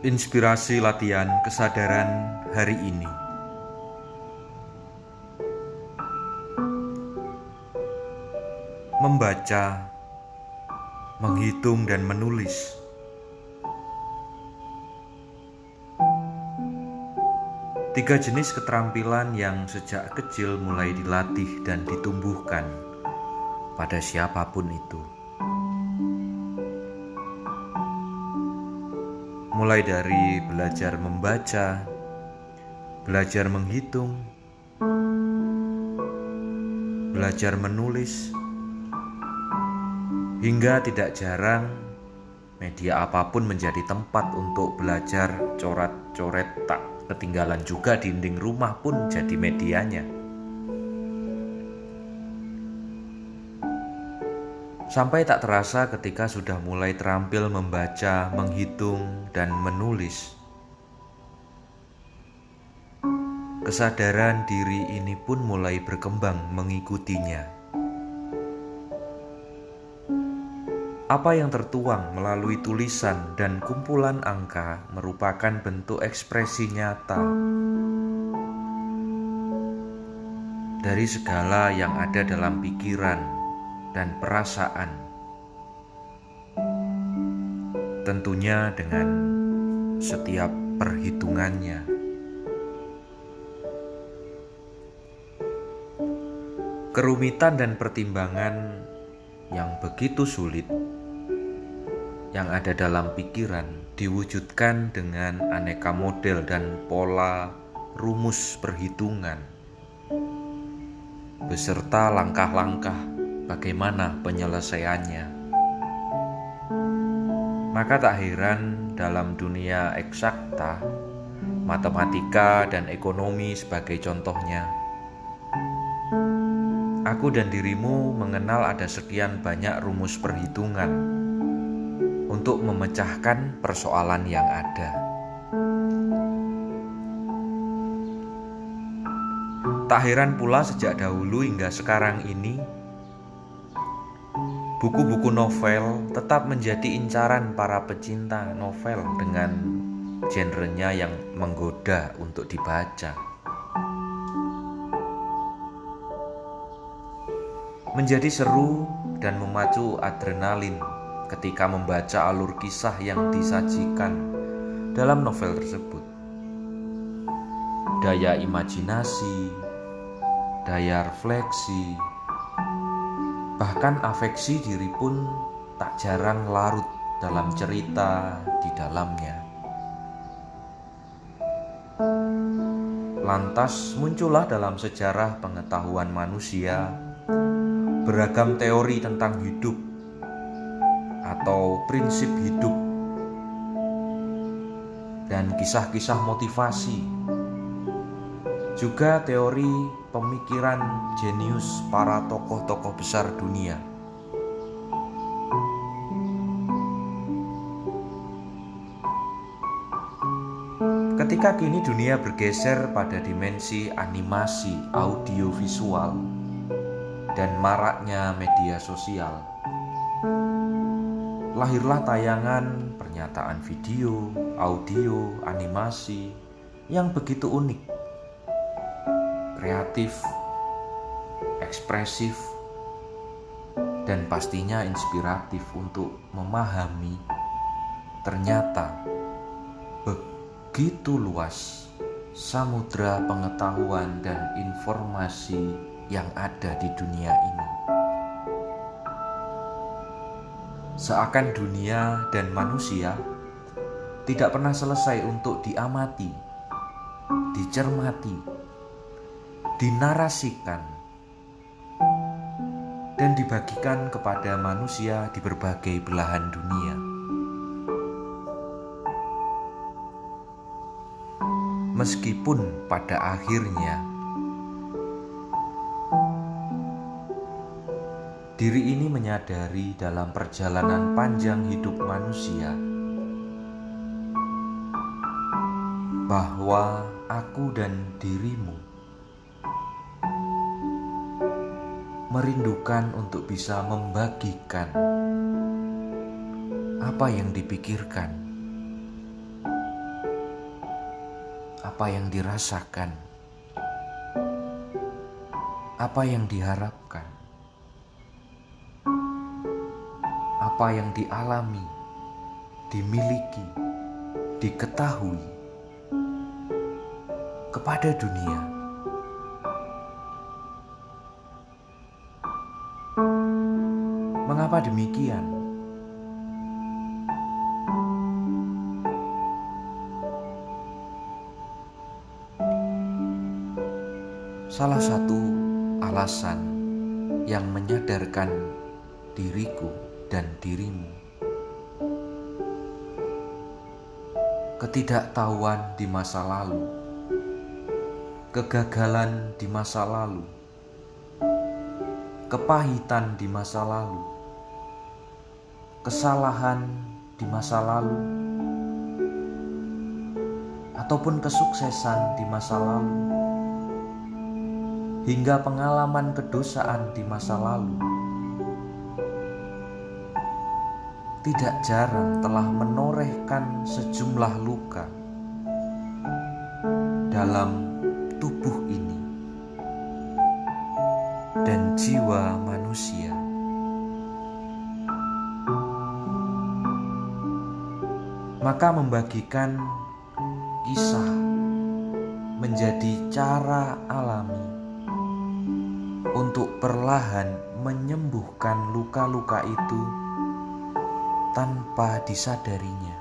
Inspirasi latihan kesadaran hari ini. Membaca, menghitung dan menulis. Tiga jenis keterampilan yang sejak kecil mulai dilatih dan ditumbuhkan pada siapapun itu. Mulai dari belajar membaca, belajar menghitung, belajar menulis, hingga tidak jarang media apapun menjadi tempat untuk belajar. Coret-coret tak ketinggalan juga, dinding rumah pun jadi medianya. Sampai tak terasa ketika sudah mulai terampil membaca, menghitung, dan menulis, kesadaran diri ini pun mulai berkembang mengikutinya. Apa yang tertuang melalui tulisan dan kumpulan angka merupakan bentuk ekspresi nyata dari segala yang ada dalam pikiran dan perasaan, tentunya dengan setiap perhitungannya. Kerumitan dan pertimbangan yang begitu sulit yang ada dalam pikiran diwujudkan dengan aneka model dan pola rumus perhitungan beserta langkah-langkah bagaimana penyelesaiannya. Maka tak heran dalam dunia eksakta, matematika dan ekonomi sebagai contohnya, aku dan dirimu mengenal ada sekian banyak rumus perhitungan untuk memecahkan persoalan yang ada. Tak heran pula sejak dahulu hingga sekarang ini, buku-buku novel tetap menjadi incaran para pecinta novel dengan genrenya yang menggoda untuk dibaca. Menjadi seru dan memacu adrenalin ketika membaca alur kisah yang disajikan dalam novel tersebut. Daya imajinasi, daya refleksi, bahkan afeksi diri pun tak jarang larut dalam cerita di dalamnya. Lantas muncullah dalam sejarah pengetahuan manusia beragam teori tentang hidup atau prinsip hidup dan kisah-kisah motivasi, juga teori pemikiran jenius para tokoh-tokoh besar dunia. Ketika kini dunia bergeser pada dimensi animasi audiovisual dan maraknya media sosial, lahirlah tayangan, pernyataan video, audio, animasi yang begitu unik, kreatif, ekspresif, dan pastinya inspiratif untuk memahami ternyata begitu luas samudra pengetahuan dan informasi yang ada di dunia ini. Seakan dunia dan manusia tidak pernah selesai untuk diamati, dicermati, dinarasikan, dan dibagikan kepada manusia di berbagai belahan dunia. Meskipun pada akhirnya diri ini menyadari dalam perjalanan panjang hidup manusia bahwa aku dan dirimu merindukan untuk bisa membagikan apa yang dipikirkan apa yang dirasakan, apa yang diharapkan, apa yang dialami, dimiliki, diketahui kepada dunia. Mengapa demikian? Salah satu alasan yang menyadarkan diriku dan dirimu, ketidaktahuan di masa lalu, kegagalan di masa lalu, kepahitan di masa lalu, kesalahan di masa lalu, ataupun kesuksesan di masa lalu, hingga pengalaman kedosaan di masa lalu, tidak jarang telah menorehkan sejumlah luka dalam tubuh ini dan jiwa manusia. Maka membagikan kisah menjadi cara alami untuk perlahan menyembuhkan luka-luka itu tanpa disadarinya.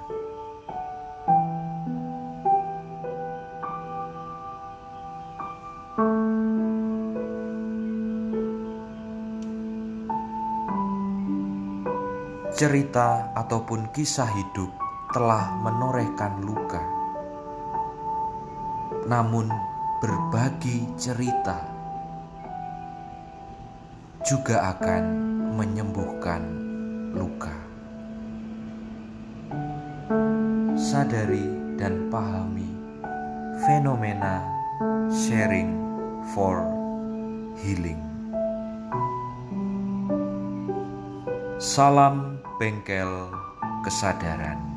Cerita ataupun kisah hidup telah menorehkan luka, namun berbagi cerita juga akan menyembuhkan luka. Sadari dan pahami fenomena sharing for healing. Salam bengkel kesadaran.